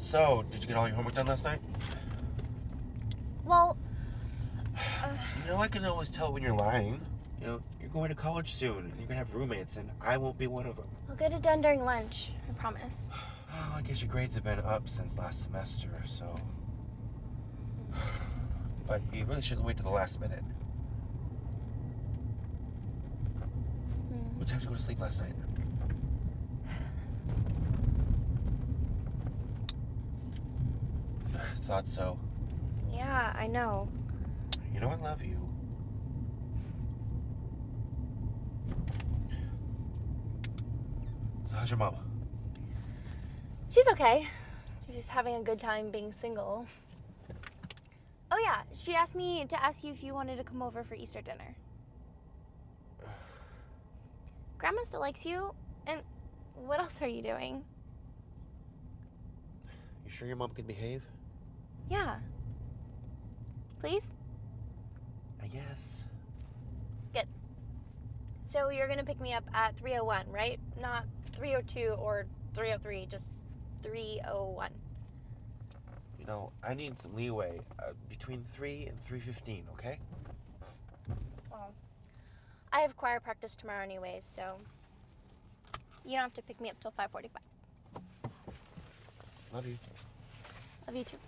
So, did you get all your homework done last night? Well, I can always tell when you're lying. You're going to college soon, and you're going to have roommates, and I won't be one of them. I'll get it done during lunch, I promise. Oh, I guess your grades have been up since last semester, so... But you really shouldn't wait till the last minute. What time did you go to sleep last night? Thought so. Yeah, I know. You know I love you. So how's your mama? She's okay. She's just having a good time being single. Oh yeah, she asked me to ask you if you wanted to come over for Easter dinner. Grandma still likes you, and what else are you doing? You sure your mom can behave? Yeah. Please? I guess. Good. So you're gonna pick me up at 3:01, right? Not 3:02 or 3:03, just 3:01. I need some leeway. Between 3 and 3:15, okay? Well, I have choir practice tomorrow anyways, so you don't have to pick me up till 5:45. Love you. Love you too.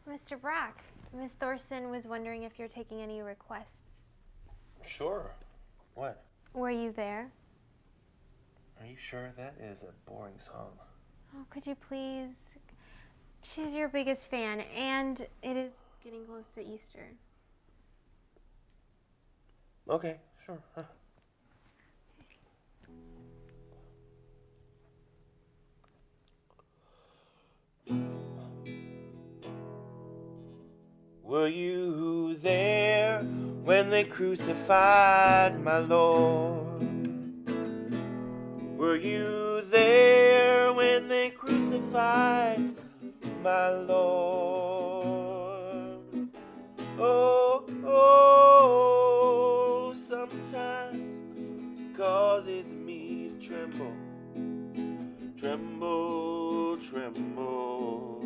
Mr. Brack, Miss Thorson was wondering if you're taking any requests. Sure. What? Were you there? Are you sure that is a boring song? Oh, could you please? She's your biggest fan, and it is getting close to Easter. Okay, sure. Huh. Were you there when they crucified my Lord? Were you there when they crucified my Lord? Oh, oh, sometimes causes me to tremble, tremble, tremble.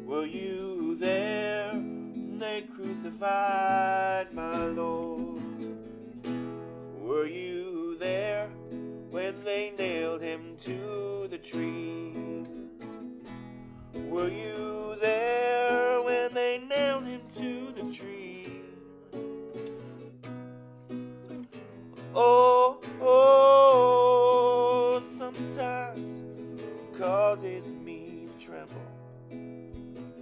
Were you there when they crucified my Lord? Were you there when they nailed him to the tree? Were you there when they nailed him to the tree? Oh, oh, sometimes causes me to tremble,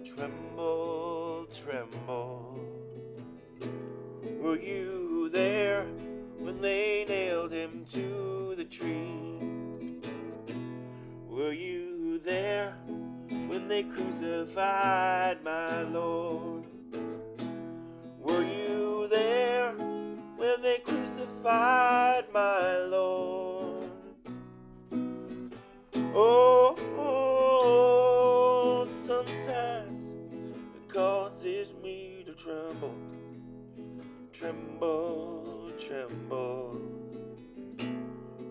tremble, tremble. Were you there when they nailed him to the tree? Were you there when they crucified my Lord? Were you there when they crucified my Lord? Oh, oh, sometimes it causes me to tremble, tremble, tremble.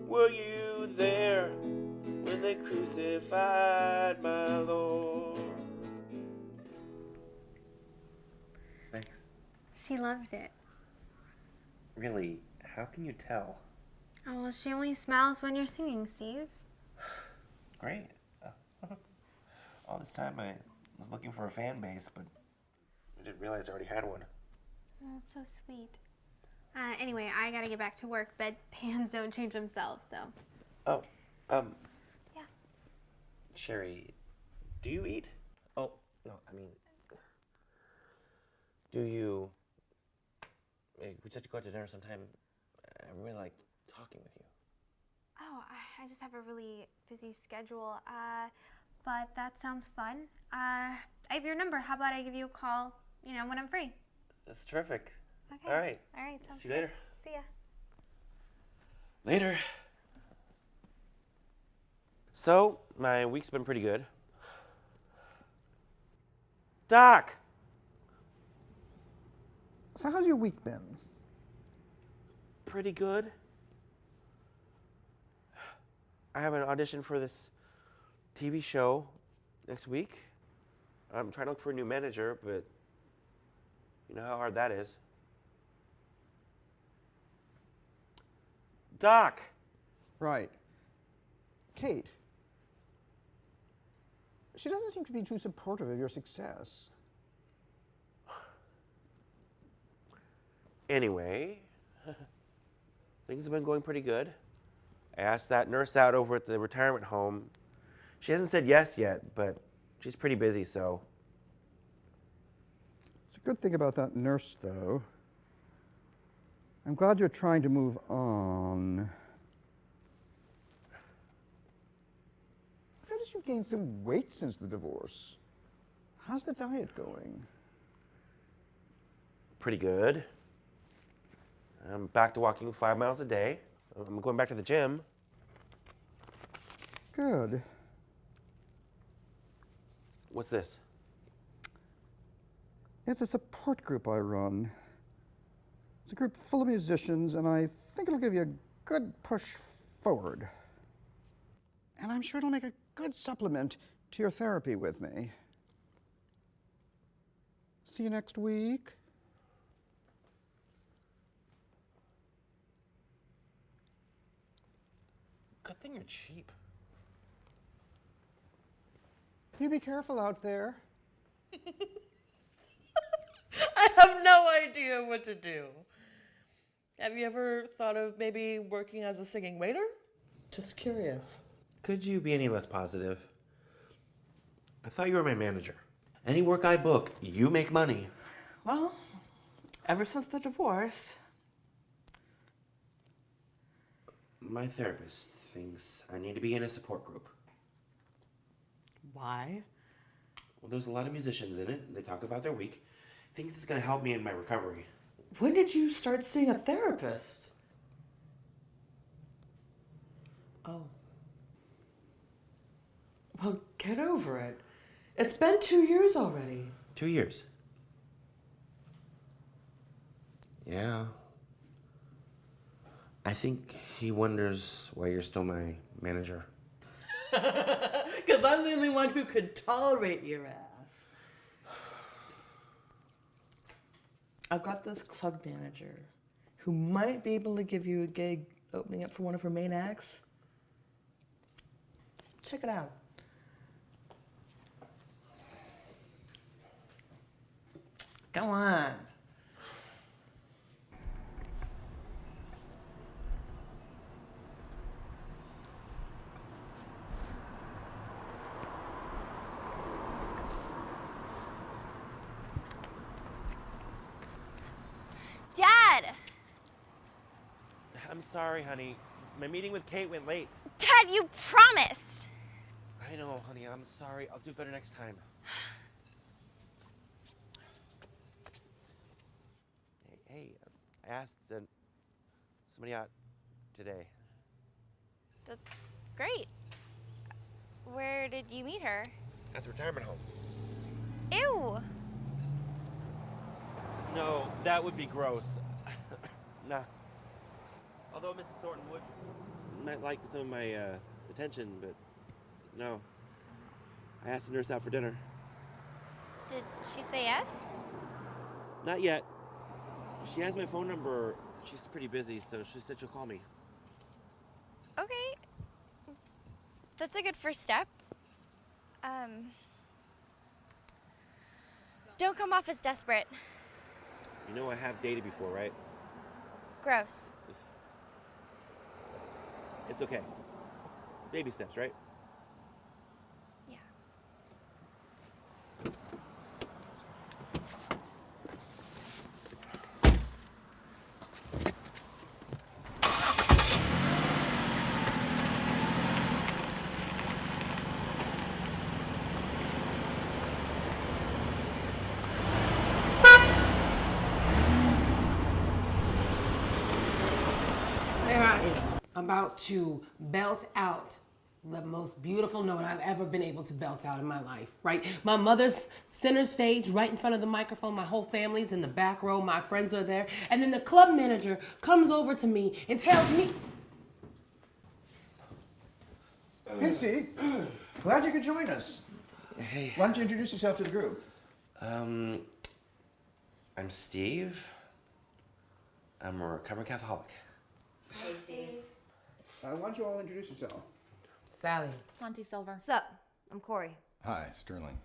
Were you there when they crucified my Lord? Thanks. She loved it. Really? How can you tell? Oh, well, she only smiles when you're singing, Steve. Great. All this time I was looking for a fan base, but I didn't realize I already had one. Oh, that's so sweet. Anyway, I gotta get back to work. Bedpans don't change themselves, so. Oh, Yeah. Sherry, do you eat? Oh, no, I mean, do you... We said to go out to dinner sometime. I really like talking with you. Oh, I just have a really busy schedule. But that sounds fun. I have your number. How about I give you a call, when I'm free? That's terrific. Okay. All right. All right. Sounds See you later. See ya. Later. So, my week's been pretty good. Doc! So how's your week been? Pretty good. I have an audition for this TV show next week. I'm trying to look for a new manager, but you know how hard that is. Doc! Right. Kate. She doesn't seem to be too supportive of your success. Anyway, things have been going pretty good. I asked that nurse out over at the retirement home. She hasn't said yes yet, but she's pretty busy, so. It's a good thing about that nurse, though. I'm glad you're trying to move on. I've noticed you've gained some weight since the divorce. How's the diet going? Pretty good. I'm back to walking 5 miles a day. I'm going back to the gym. Good. What's this? It's a support group I run. It's a group full of musicians, and I think it'll give you a good push forward. And I'm sure it'll make a good supplement to your therapy with me. See you next week. Good thing you're cheap. You be careful out there. I have no idea what to do. Have you ever thought of maybe working as a singing waiter? Just curious. Could you be any less positive? I thought you were my manager. Any work I book, you make money. Well, ever since the divorce. My therapist thinks I need to be in a support group. Why? Well, there's a lot of musicians in it. They talk about their week. I think this is going to help me in my recovery. When did you start seeing a therapist? Oh. Well, get over it. It's been 2 years already. 2 years. Yeah. I think he wonders why you're still my manager. Because I'm the only one who could tolerate your ass. I've got this club manager who might be able to give you a gig opening up for one of her main acts. Check it out. Go on. Dad! I'm sorry, honey. My meeting with Kate went late. Dad, you promised! I know, honey. I'm sorry. I'll do better next time. Hey, I asked somebody out today. That's great. Where did you meet her? At the retirement home. Ew! No, that would be gross. Nah. Although Mrs. Thornton might like some of my attention, but no. I asked the nurse out for dinner. Did she say yes? Not yet. She has my phone number. She's pretty busy, so she said she'll call me. Okay. That's a good first step. Don't come off as desperate. You know I have dated before, right? Gross. It's okay. Baby steps, right? Yeah. About to belt out the most beautiful note I've ever been able to belt out in my life, right? My mother's center stage, right in front of the microphone. My whole family's in the back row. My friends are there. And then the club manager comes over to me and tells me... Hey, Steve. Glad you could join us. Hey. Why don't you introduce yourself to the group? I'm Steve. I'm a recovering Catholic. Hey, Steve. Why don't you all introduce yourself? Sally. Santi Silver. What's up? I'm Corey. Hi, Sterling.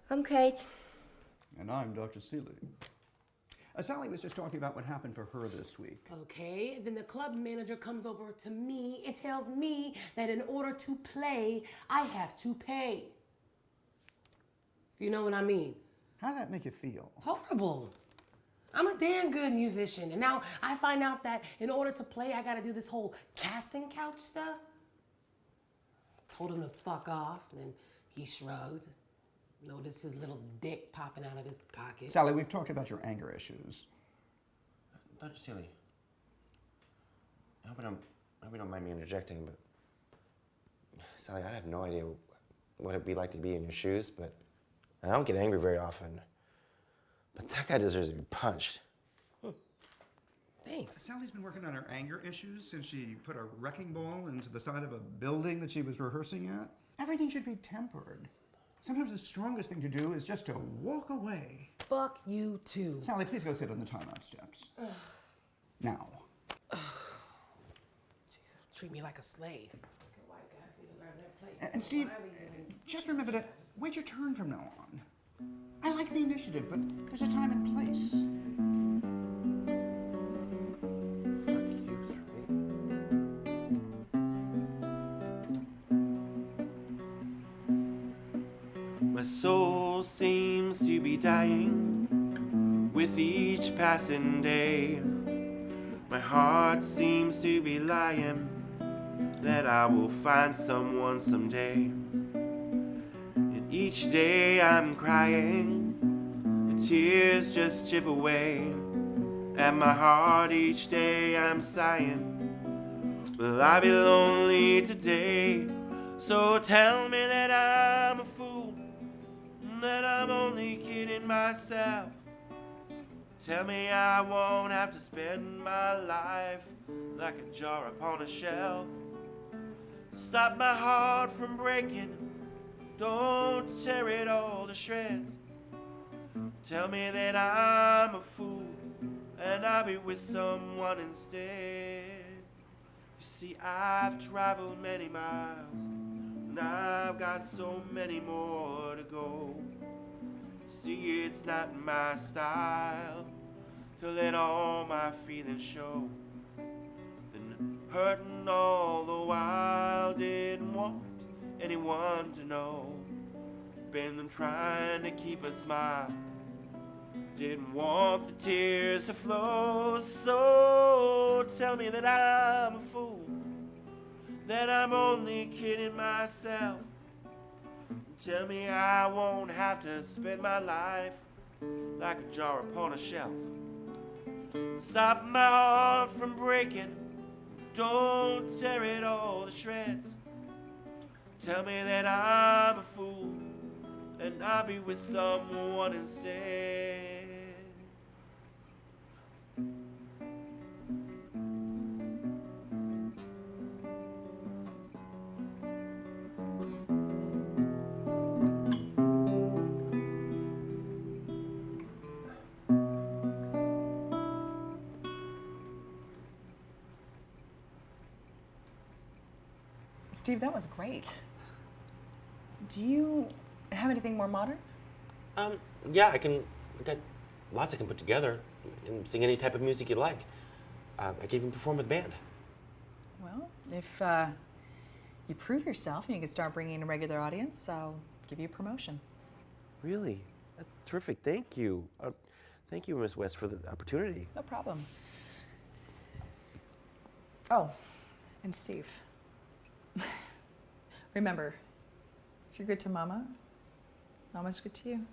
I'm Kate. And I'm Dr. Seeley. Sally was just talking about what happened for her this week. Okay, then the club manager comes over to me and tells me that in order to play, I have to pay. If you know what I mean. How did that make you feel? Horrible. I'm a damn good musician, and now I find out that in order to play, I gotta do this whole casting couch stuff. Told him to fuck off, and then he shrugged. Noticed his little dick popping out of his pocket. Sally, we've talked about your anger issues. Dr. Seeley, I hope you don't mind me interjecting, but Sally, I have no idea what it'd be like to be in your shoes, but I don't get angry very often. But that guy deserves to be punched. Thanks. Sally's been working on her anger issues since she put a wrecking ball into the side of a building that she was rehearsing at. Everything should be tempered. Sometimes the strongest thing to do is just to walk away. Fuck you too. Sally, please go sit on the timeout steps. Now. Jesus, treat me like a slave. And Steve, just remember to wait your turn from now on. I like the initiative, but there's a time and place. My soul seems to be dying with each passing day. My heart seems to be lying that I will find someone someday. And each day I'm crying, the tears just chip away. At my heart each day I'm sighing, will I be lonely today? So tell me that I'm a fool, that I'm only kidding myself. Tell me I won't have to spend my life like a jar upon a shelf. Stop my heart from breaking, don't tear it all to shreds. Tell me that I'm a fool and I'll be with someone instead. You see, I've traveled many miles and I've got so many more to go. See, it's not my style to let all my feelings show. And hurting all the while, didn't want anyone to know. Been trying to keep a smile, didn't want the tears to flow. So tell me that I'm a fool, that I'm only kidding myself. Tell me I won't have to spend my life like a jar upon a shelf. Stop my heart from breaking, don't tear it all to shreds. Tell me that I'm a fool and I'll be with someone instead. Steve, that was great. Do you have anything more modern? Yeah, I got lots I can put together. I can sing any type of music you like. I can even perform with band. Well, if you prove yourself and you can start bringing in a regular audience, I'll give you a promotion. Really? That's terrific. Thank you. Thank you, Miss West, for the opportunity. No problem. Oh, and Steve. Remember, if you're good to Mama, Mama's good to you.